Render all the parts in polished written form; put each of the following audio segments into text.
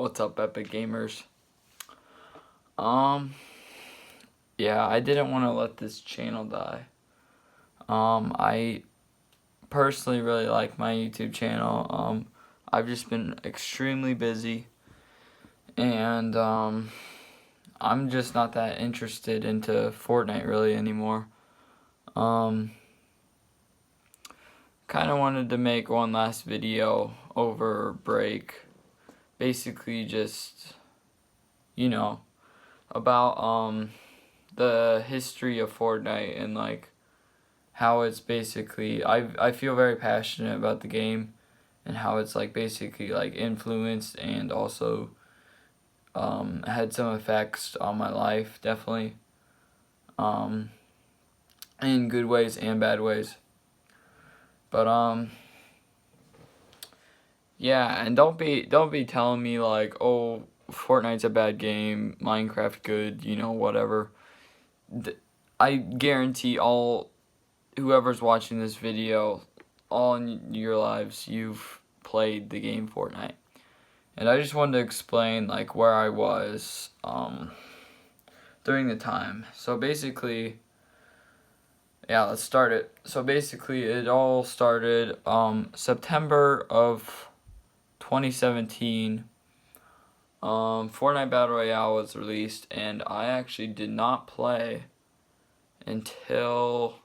What's up, Epic Gamers? Yeah, I didn't want to let this channel die. I personally really like my YouTube channel. I've just been extremely busy, and I'm just not that interested into Fortnite really anymore. Kind of wanted to make one last video over break. Basically just, about the history of Fortnite and like how it's basically I feel very passionate about the game and how it's like basically like influenced and also had some effects on my life, definitely, in good ways and bad ways. But yeah, and don't be telling me like, oh, Fortnite's a bad game, Minecraft good, whatever. I guarantee whoever's watching this video, all in your lives, you've played the game Fortnite. And I just wanted to explain like where I was during the time. So basically, yeah, let's start it. So basically, it all started September of 2017. Fortnite Battle Royale was released, and I actually did not play until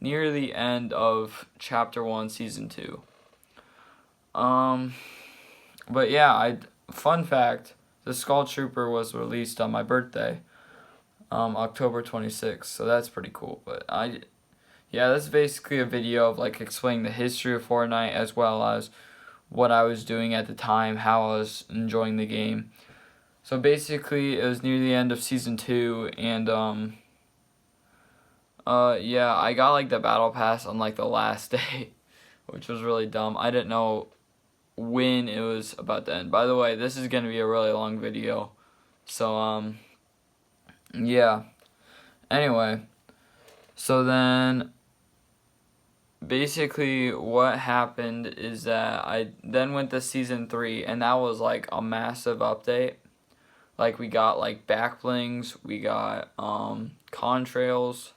near the end of Chapter 1, Season 2. But yeah, fun fact, the Skull Trooper was released on my birthday, October 26th, so that's pretty cool. But yeah, that's basically a video of like explaining the history of Fortnite as well as what I was doing at the time, how I was enjoying the game. So basically, it was near the end of Season 2, and yeah, I got like the battle pass on like the last day, which was really dumb. I didn't know when it was about to end. By the way, this is gonna be a really long video, so yeah. Anyway, so then basically what happened is that I then went to Season 3, and that was like a massive update. Like we got like back blings, we got contrails,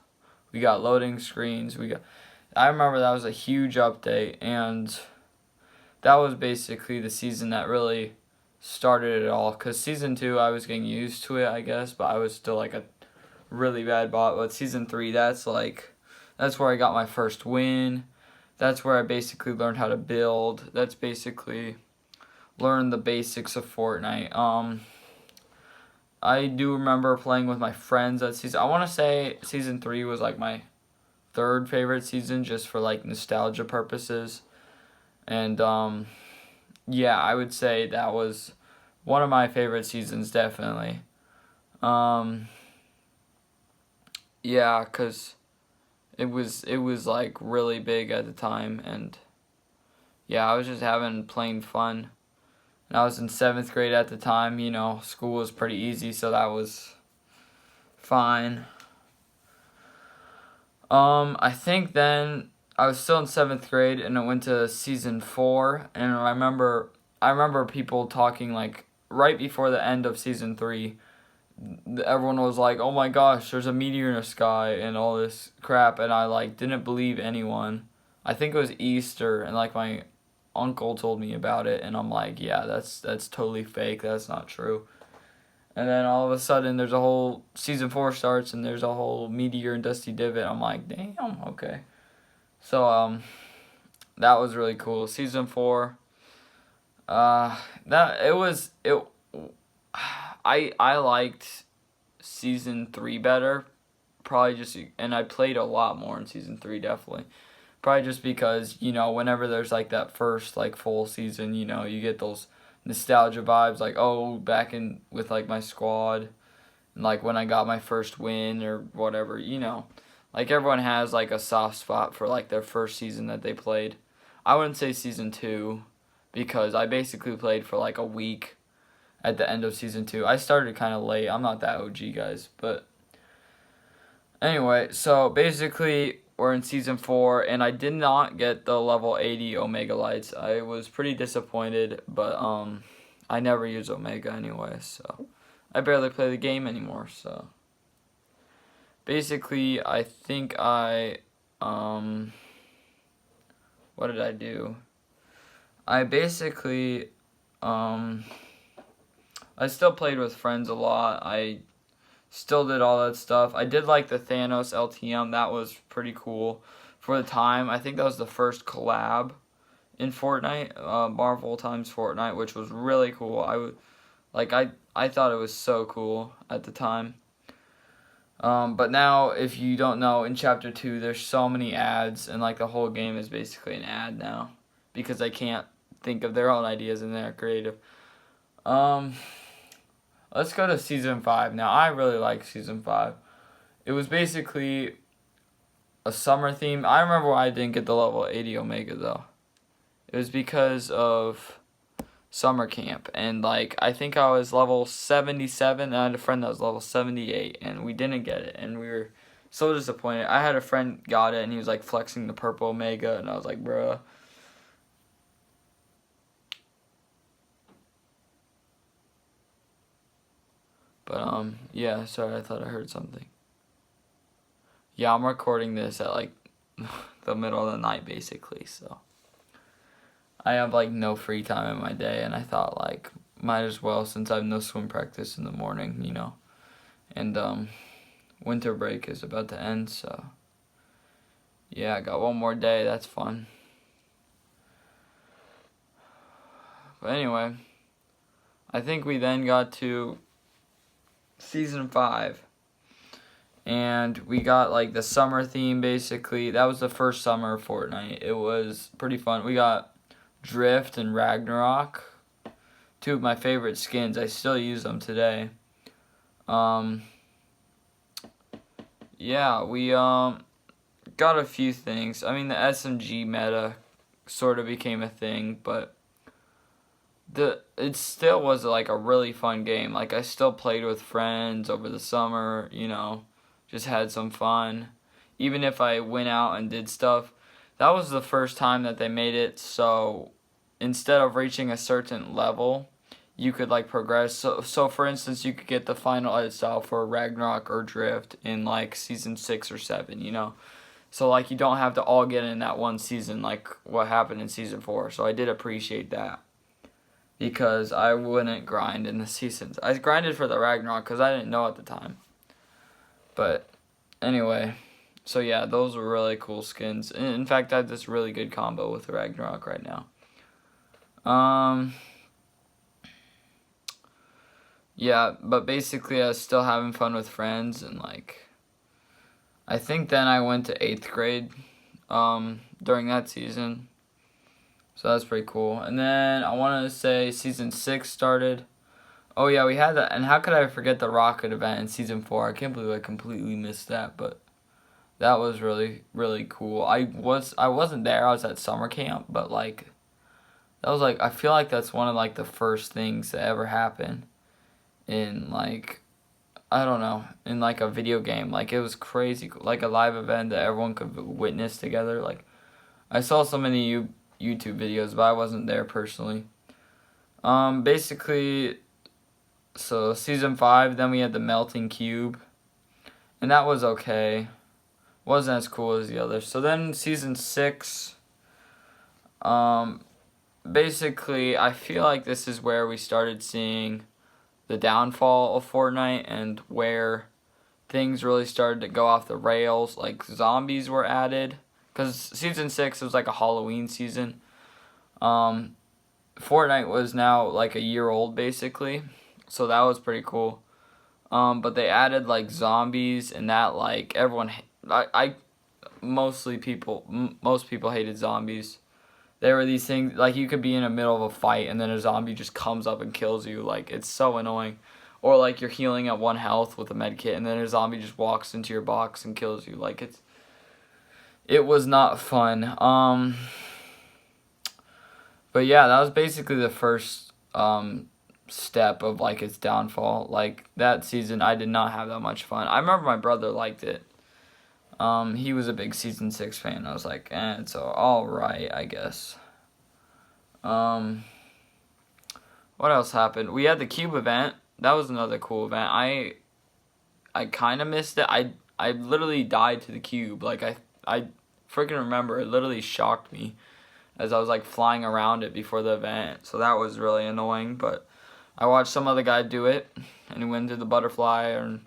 we got loading screens, I remember that was a huge update, and that was basically the season that really started it all. Because Season 2, I was getting used to it, I guess, but I was still like a really bad bot. But Season 3, that's where I got my first win. That's where I basically learned how to build. That's basically learned the basics of Fortnite. I do remember playing with my friends that season. I want to say Season 3 was like my third favorite season, just for like nostalgia purposes. And yeah, I would say that was one of my favorite seasons, definitely. Yeah, cause it was like really big at the time, and yeah, I was just having plain fun. And I was in 7th grade at the time. School was pretty easy, so that was fine. I think then I was still in 7th grade, and I went to Season 4, and I remember people talking like right before the end of Season 3. Everyone was like, "Oh my gosh, there's a meteor in the sky," and all this crap, and I like didn't believe anyone. I think it was Easter, and like my uncle told me about it, and I'm like, "Yeah, that's totally fake. That's not true." And then all of a sudden, there's a whole Season 4 starts, and there's a whole meteor and dusty divot. I'm like, damn, okay. So that was really cool. Season 4, that it was it. I liked Season 3 better, probably just, and I played a lot more in Season 3, definitely. Probably just because whenever there's like that first like full season, you get those nostalgia vibes, like, oh, back in with like my squad, and like when I got my first win or whatever, like everyone has like a soft spot for like their first season that they played. I wouldn't say Season 2, because I basically played for like a week at the end of Season 2. I started kind of late. I'm not that OG, guys, but anyway, so basically we're in Season 4, and I did not get the level 80 Omega Lights. I was pretty disappointed, but I never use Omega anyway, so I barely play the game anymore. So basically, I think what did I do? I basically I still played with friends a lot. I still did all that stuff. I did like the Thanos LTM. That was pretty cool for the time. I think that was the first collab in Fortnite, Marvel times Fortnite, which was really cool. I thought it was so cool at the time. But now, if you don't know, in Chapter 2, there's so many ads, and like the whole game is basically an ad now because they can't think of their own ideas and they're creative. Let's go to Season 5. Now, I really like Season 5. It was basically a summer theme. I remember why I didn't get the level 80 Omega, though. It was because of summer camp. And, like, I think I was level 77, and I had a friend that was level 78, and we didn't get it. And we were so disappointed. I had a friend got it, and he was, like, flexing the purple Omega, and I was like, bruh. But, yeah, sorry, I thought I heard something. Yeah, I'm recording this at, like, the middle of the night, basically, so. I have, like, no free time in my day, and I thought, like, might as well, since I have no swim practice in the morning, you know. And, winter break is about to end, so. Yeah, I got one more day, that's fun. But anyway, I think we then got to Season 5. And we got, like, the summer theme, basically. That was the first summer of Fortnite. It was pretty fun. We got Drift and Ragnarok. Two of my favorite skins. I still use them today. Yeah, we, got a few things. I mean, the SMG meta sort of became a thing, but it still was, like, a really fun game. Like, I still played with friends over the summer, you know. Just had some fun. Even if I went out and did stuff, that was the first time that they made it so instead of reaching a certain level, you could, like, progress. So for instance, you could get the final edit style for Ragnarok or Drift in, like, Season 6 or 7, you know? So, like, you don't have to all get in that one season like what happened in Season 4. So I did appreciate that. Because I wouldn't grind in the seasons. I grinded for the Ragnarok because I didn't know at the time. But anyway, so yeah, those were really cool skins. In fact, I have this really good combo with Ragnarok right now. Yeah, but basically I was still having fun with friends, and like, I think then I went to 8th grade during that season. So that's pretty cool. And then I wanted to say Season 6 started. Oh yeah, we had that, and how could I forget the rocket event in Season 4? I can't believe I completely missed that, but that was really, really cool. I wasn't there, I was at summer camp, but like, that was like, I feel like that's one of like the first things that ever happened in like, I don't know, in like a video game. Like, it was crazy, like a live event that everyone could witness together. Like, I saw so many YouTube videos, but I wasn't there personally. Basically, so Season 5, then we had the melting cube, and that was okay. Wasn't as cool as the others. So then Season 6, basically, I feel like this is where we started seeing the downfall of Fortnite and where things really started to go off the rails. Like, zombies were added, because Season 6 was like a Halloween season. Fortnite was now like a year old, basically. So that was pretty cool. But they added like zombies, and that like everyone, most people hated zombies. There were these things like you could be in the middle of a fight and then a zombie just comes up and kills you. Like, it's so annoying. Or like you're healing at 1 health with a med kit and then a zombie just walks into your box and kills you. Like, it was not fun. But yeah, that was basically the first step of like its downfall. Like, that season I did not have that much fun. I remember my brother liked it. He was a big Season 6 fan. I was like, it's alright, I guess. What else happened? We had the Cube event. That was another cool event. I kind of missed it. I literally died to the cube. Like I freaking remember. It literally shocked me as I was like flying around it before the event. So that was really annoying. But I watched some other guy do it, and he went to the butterfly and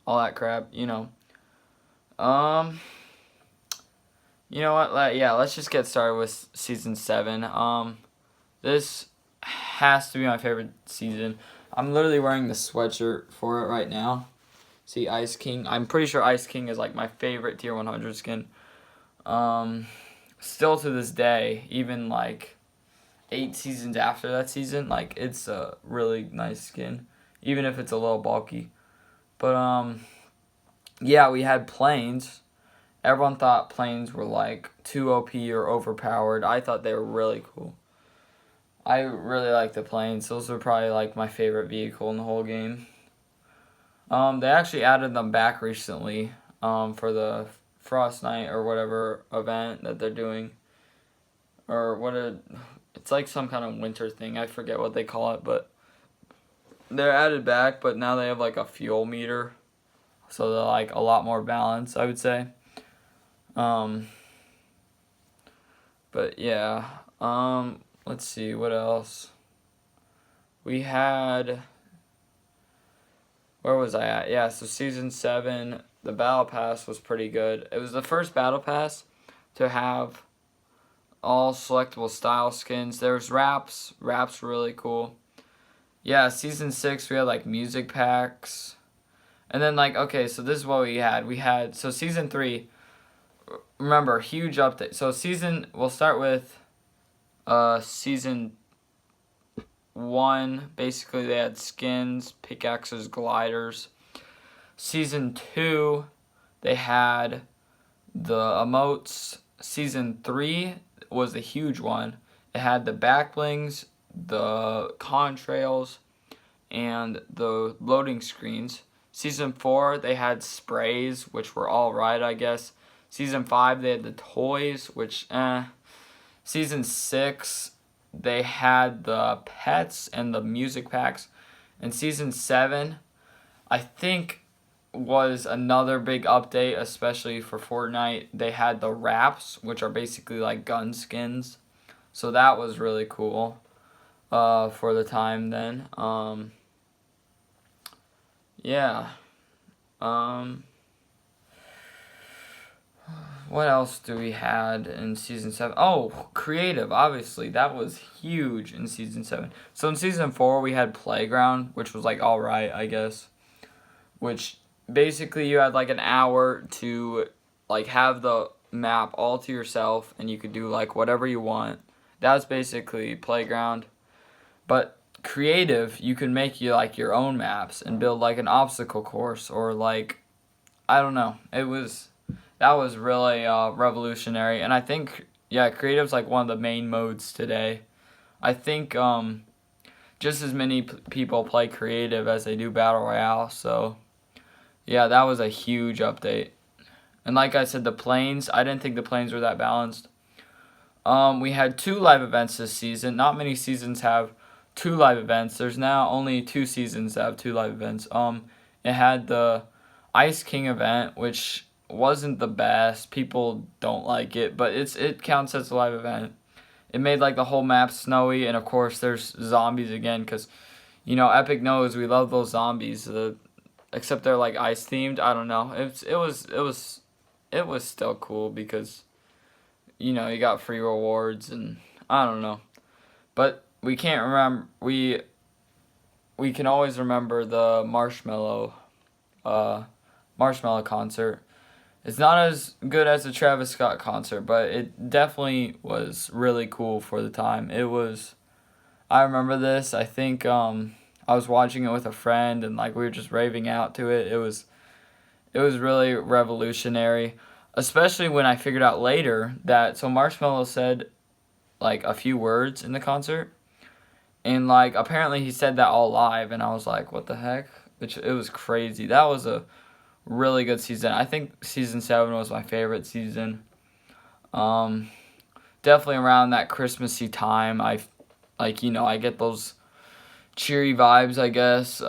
all that crap. You know. You know what? Yeah, let's just get started with season 7. This has to be my favorite season. I'm literally wearing the sweatshirt for it right now. See, Ice King. I'm pretty sure Ice King is like my favorite tier 100 skin. Still to this day, even like 8 seasons after that season, like it's a really nice skin, even if it's a little bulky. But yeah, we had planes. Everyone thought planes were like too OP or overpowered. I thought they were really cool. I really like the planes. Those were probably like my favorite vehicle in the whole game. They actually added them back recently for the Fortnite or whatever event that they're doing. It's like some kind of winter thing. I forget what they call it, but they're added back, but now they have like a fuel meter. So they're like a lot more balanced, I would say. But yeah. Let's see, what else? We had... Where was I at? Yeah, so Season 7, the Battle Pass was pretty good. It was the first Battle Pass to have all selectable style skins. There's wraps. Wraps were really cool. Yeah, Season 6, we had, like, music packs. And then, like, okay, so this is what we had. So Season 3, remember, huge update. So we'll start with Season 1, basically they had skins, pickaxes, gliders. Season 2, they had the emotes. Season 3 was a huge one. It had the backblings, the contrails, and the loading screens. Season 4, they had sprays, which were alright, I guess. Season 5, they had the toys, which, Season 6, they had the pets and the music packs. And Season 7, I think, was another big update, especially for Fortnite. They had the wraps, which are basically like gun skins. So that was really cool for the time then. Yeah. What else do we had in Season 7? Oh, creative, obviously. That was huge in Season 7. So in Season 4, we had Playground, which was like alright, I guess. Which basically you had like an hour to like have the map all to yourself, and you could do like whatever you want. That was basically Playground. But creative, you can make like your own maps and build like an obstacle course, or like, I don't know. That was really revolutionary, and I think, yeah, creative's like one of the main modes today. I think just as many people play creative as they do battle royale, so yeah, that was a huge update. And like I said, the planes, I didn't think the planes were that balanced. We had 2 live events this season. Not many seasons have 2 live events. There's now only 2 seasons that have 2 live events. It had the Ice King event, which wasn't the best. People don't like it, but it counts as a live event. It made like the whole map snowy, and of course there's zombies again, because you know Epic knows we love those zombies. Except they're like ice themed. I don't know. It was still cool because you know you got free rewards, and I don't know. But we can't remember. We can always remember the marshmallow concert. It's not as good as the Travis Scott concert, but it definitely was really cool for the time. I remember this. I think I was watching it with a friend, and like we were just raving out to it. It was really revolutionary, especially when I figured out later that Marshmello said like a few words in the concert, and like apparently he said that all live, and I was like, what the heck? It was crazy. That was a really good season. I think Season 7 was my favorite season. Definitely around that Christmassy time, I get those cheery vibes, I guess.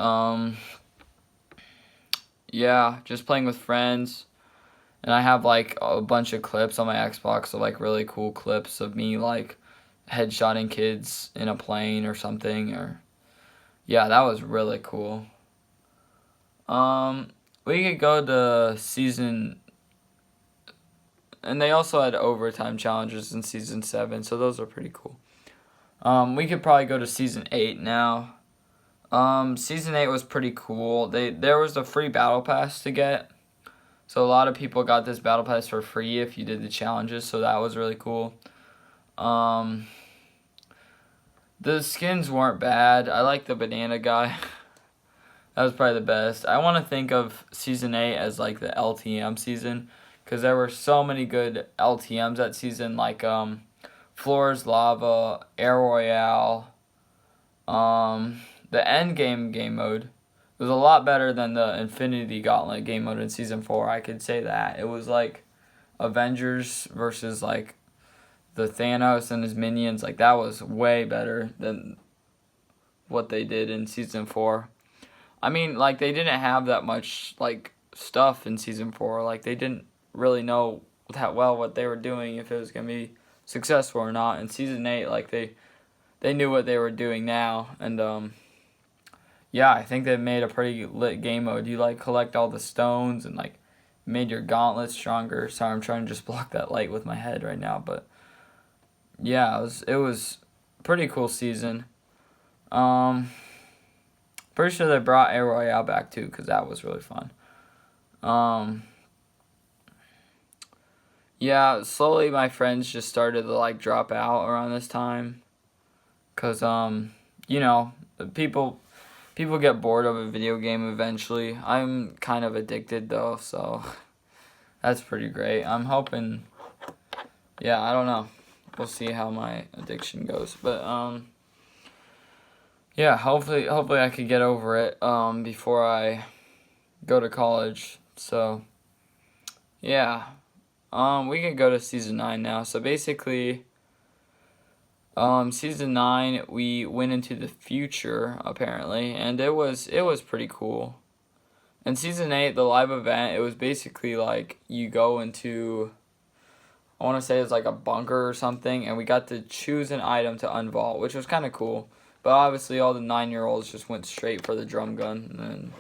Yeah, just playing with friends. And I have like a bunch of clips on my Xbox of like really cool clips of me like headshotting kids in a plane or something. Or yeah, that was really cool. We could go to season, and they also had overtime challenges in season 7, so those are pretty cool. We could probably go to season 8 now. Season 8 was pretty cool. There was a free battle pass to get. So a lot of people got this battle pass for free if you did the challenges, so that was really cool. The skins weren't bad. I like the banana guy. That was probably the best. I want to think of season 8 as like the LTM season, because there were so many good LTMs that season, like Floors Lava, Air Royale, the end game mode was a lot better than the Infinity Gauntlet game mode in season 4. I could say that. It was like Avengers versus like the Thanos and his minions. Like that was way better than what they did in season 4. I mean, like they didn't have that much like stuff in season 4. Like they didn't really know that well what they were doing, if it was gonna be successful or not. In season 8, like they knew what they were doing now, and yeah, I think they made a pretty lit game mode. You like collect all the stones and like made your gauntlet stronger. Sorry, I'm trying to just block that light with my head right now, but yeah, it was pretty cool season. Pretty sure they brought Air Royale back too, because that was really fun. Yeah, slowly my friends just started to like drop out around this time, cause you know, people get bored of a video game eventually. I'm kind of addicted though, so that's pretty great. I'm hoping, yeah, I don't know. We'll see how my addiction goes, but yeah, hopefully I could get over it before I go to college. So yeah, we can go to season 9 now. So basically, season 9 we went into the future apparently, and it was pretty cool. In season 8, the live event, it was basically like you go into, I want to say it's like a bunker or something, and we got to choose an item to unvault, which was kind of cool. But obviously, all the 9-year-olds just went straight for the drum gun,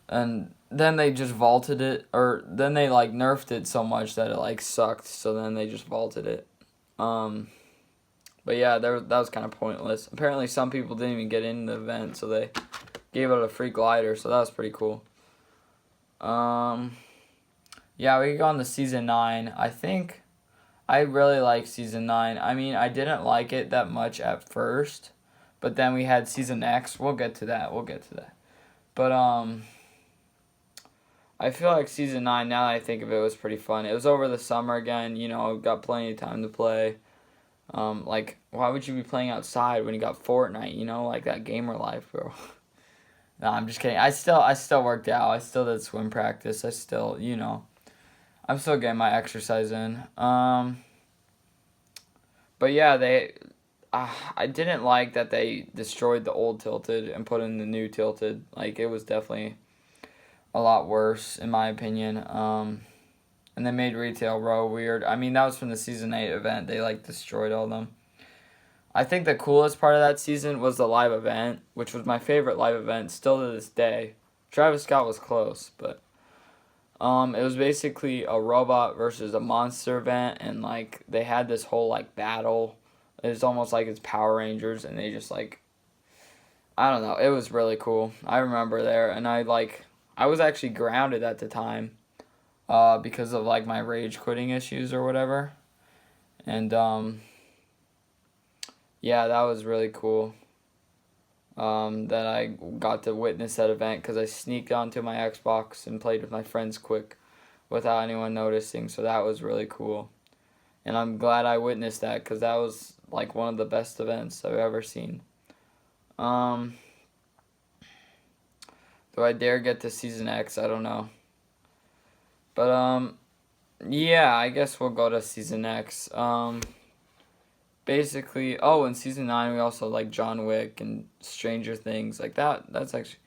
and then they just vaulted it, or then they like nerfed it so much that it like sucked. So then they just vaulted it. But yeah, that was kind of pointless. Apparently, some people didn't even get in the event, so they gave out a free glider. So that was pretty cool. Yeah, we go on to season 9. I think I really like season 9. I mean, I didn't like it that much at first, but then we had season X. We'll get to that. But I feel like season 9, now that I think of it, was pretty fun. It was over the summer again, you know, got plenty of time to play. Like, why would you be playing outside when you got Fortnite, you know, like that gamer life, bro? No, I'm just kidding. I still worked out. I still did swim practice. I still, you know, I'm still getting my exercise in. But yeah, I didn't like that they destroyed the old Tilted and put in the new Tilted. Like, it was definitely a lot worse, in my opinion. And they made Retail Row weird. I mean, that was from the Season 8 event. They, like, destroyed all of them. I think the coolest part of that season was the live event, which was my favorite live event still to this day. Travis Scott was close, but it was basically a robot versus a monster event, and like they had this whole like battle. It was almost like it's Power Rangers, and they just like, I don't know. It was really cool. I remember there, and I was actually grounded at the time, because of like my rage quitting issues or whatever, and yeah, that was really cool. That I got to witness that event because I sneaked onto my Xbox and played with my friends quick without anyone noticing, so that was really cool. And I'm glad I witnessed that because that was like one of the best events I've ever seen. Do I dare get to Season X? I don't know. But yeah, I guess we'll go to Season X. basically, oh, in season 9 we also like John Wick and Stranger Things like that. That's actually,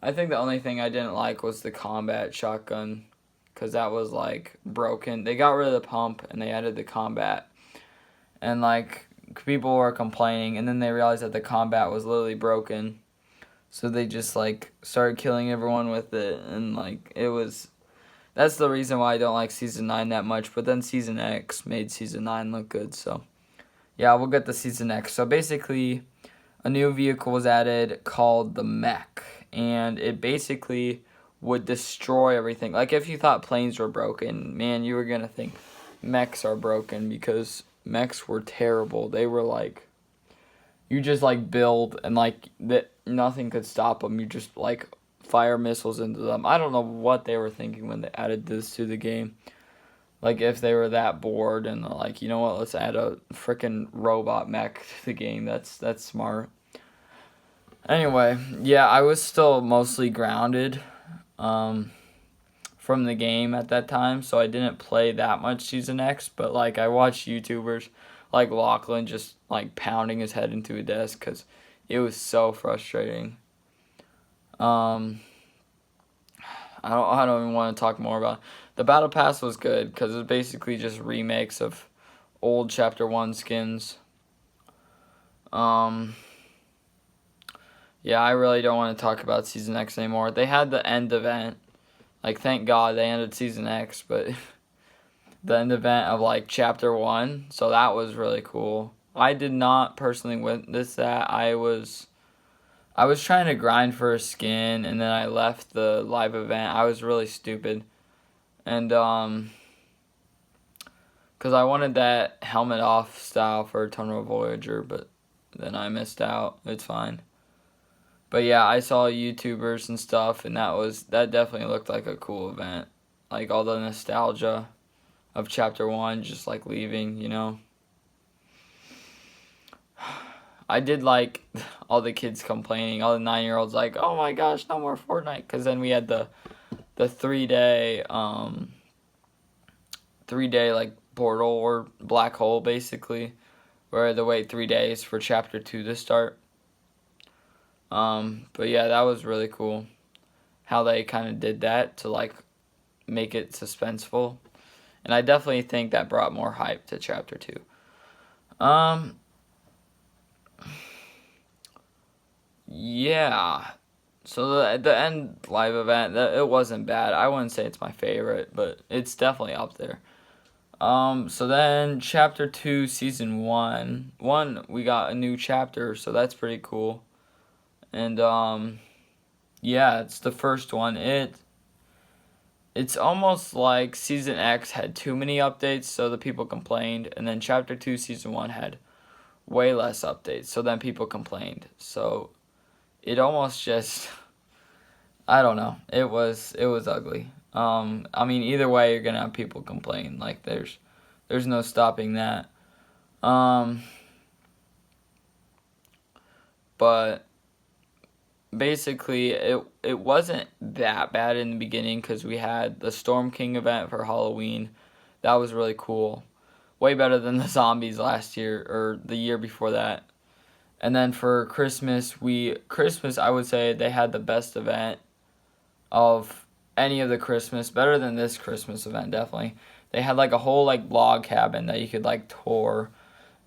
I think the only thing I didn't like was the combat shotgun, because that was like broken. They got rid of the pump and they added the combat, and like people were complaining, and then they realized that the combat was literally broken, so they just like started killing everyone with it, and like it was. That's the reason why I don't like season 9 that much. But then season X made season 9 look good, so yeah, we'll get to season X. So basically, a new vehicle was added called the mech, and it basically would destroy everything. Like if you thought planes were broken, man, you were gonna think mechs are broken, because mechs were terrible. They were like, you just like build and like that nothing could stop them. You just like fire missiles into them. I don't know what they were thinking when they added this to the game. Like if they were that bored and like, you know what, let's add a freaking robot mech to the game. That's smart. Anyway, yeah, I was still mostly grounded from the game at that time, so I didn't play that much Season X, but like I watched YouTubers like Lachlan just like pounding his head into a desk because it was so frustrating. I don't even want to talk more about it. The Battle Pass was good because it's basically just remakes of old Chapter 1 skins. Yeah, I really don't want to talk about Season X anymore. They had the end event. Like, thank God they ended Season X, but the end event of, like, Chapter 1, so that was really cool. I did not personally witness that. I was trying to grind for a skin, and then I left the live event. I was really stupid. And, because I wanted that helmet off style for Tunnel Voyager, but then I missed out. It's fine. But yeah, I saw YouTubers and stuff, and that definitely looked like a cool event. Like all the nostalgia of Chapter 1, just like leaving, you know. I did like all the kids complaining, all the 9-year-olds like, oh my gosh, no more Fortnite. Because then we had the 3-day, 3-day like portal or black hole basically, where I had to wait 3 days for Chapter 2 to start. But yeah, that was really cool how they kind of did that to like make it suspenseful. And I definitely think that brought more hype to Chapter 2. Yeah. So the end live event, it wasn't bad. I wouldn't say it's my favorite, but it's definitely up there. So then Chapter 2, Season 1. We got a new chapter, so that's pretty cool. And yeah, it's the first one. It's almost like Season X had too many updates, so the people complained, and then Chapter 2, Season 1 had way less updates, so then people complained. So it almost just, I don't know. It was ugly. I mean, either way, you're gonna have people complain. Like there's no stopping that. But basically it wasn't that bad in the beginning because we had the Storm King event for Halloween. That was really cool. Way better than the zombies last year or the year before that. And then for Christmas, I would say they had the best event of any of the Christmas, better than this Christmas event definitely. They had like a whole like log cabin that you could like tour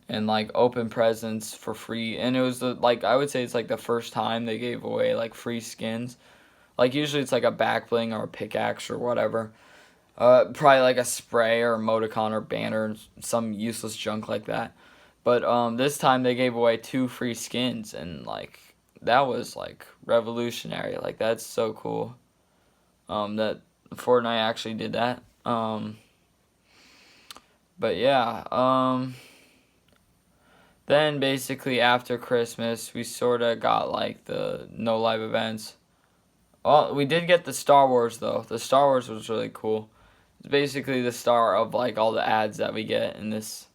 and like open presents for free, and it was like I would say it's like the first time they gave away like free skins. Like usually it's like a back bling or a pickaxe or whatever, probably like a spray or emoticon or banner, some useless junk like that. But this time they gave away 2 free skins, and like that was like revolutionary. Like that's so cool. That Fortnite actually did that. But yeah. Then basically after Christmas, we sort of got like the no live events. Well, we did get the Star Wars though. The Star Wars was really cool. It's basically the star of like all the ads that we get in this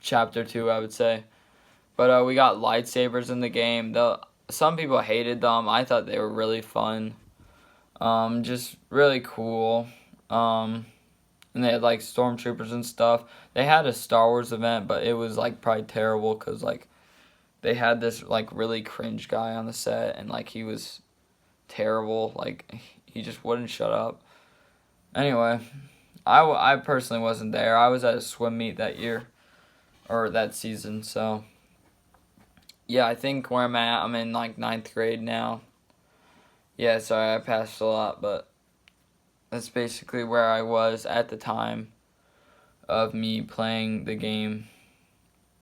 Chapter 2, I would say. But we got lightsabers in the game. Some people hated them. I thought they were really fun. Just really cool. and they had like stormtroopers and stuff. They had a Star Wars event, but it was like probably terrible because like they had this like really cringe guy on the set, and like he was terrible. Like he just wouldn't shut up. Anyway, I personally wasn't there. I was at a swim meet that year or that season. So yeah, I think where I'm at, I'm in like ninth grade now. Yeah, sorry, I passed a lot, but that's basically where I was at the time of me playing the game.